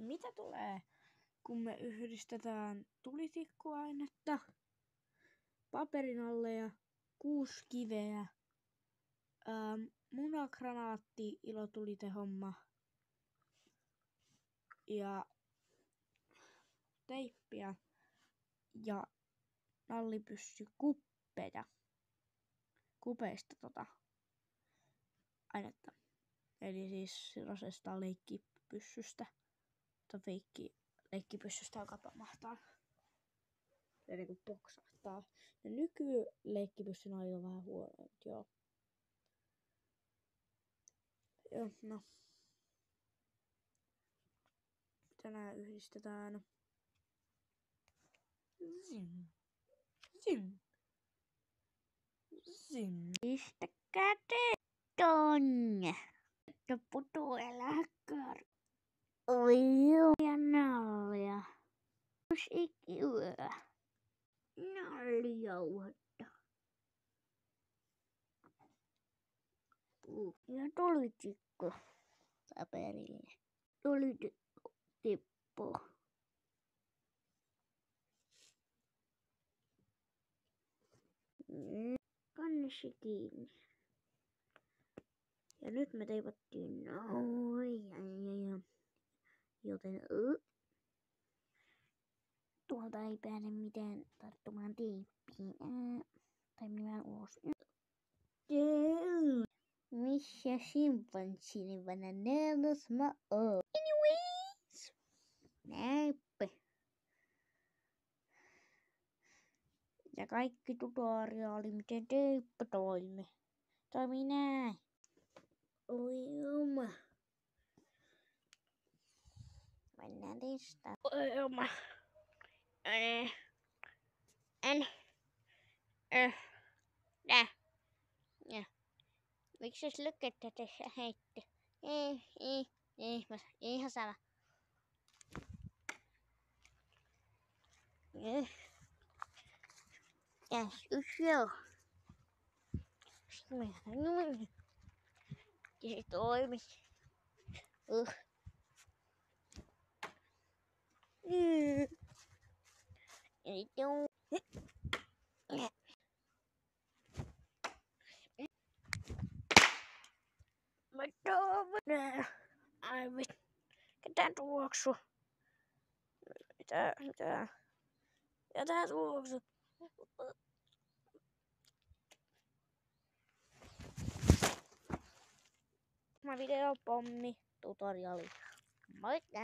mitä tulee, kun me yhdistetään tulitikkuainetta, paperin alle ja 6 kiveä, munagranaatti ilotulitehomma ja teippiä ja nallipyssykuppeja. Kupeista ainetta. Eli siis sellaisesta leikkipyssystä. Tai leikkipyssystä, joka pamahtaa. Ja niinku poksahtaa. Ja nykyleikkipyssyn on jo vähän huono, joo. Joo, no. Tänään yhdistetään. Zim. Zim. Zim. Pistäkää tonne. Ja putuu eläkär. Oi joo. Ja nalja. Musiikkiyö. Naljauhetta. Ja tulitikku paperille. Tulitikku tippuu. Kannessa kiinni. Ja nyt me teipattiin noin. Joten tuolta ei pääse mitään tarttumaan teippiin. Tai menemään ulos. Missä simpanssini bananeros mä oon? Anyways. Näyppä. Ja kaikki tutoriaali, miten teippa toimii. Toimii näin. Oi oma. Mennään testaan. Oi oma. Miksi jos lykkättä tässä heitte? Ihan sama. Joskus joo. Ja se toimi. Ei tuu. Mä toivon. Ai vittu. Ketään tuoksu. Mitä? Ketään tuoksu. Mä videopommi tutoriali. Moikka!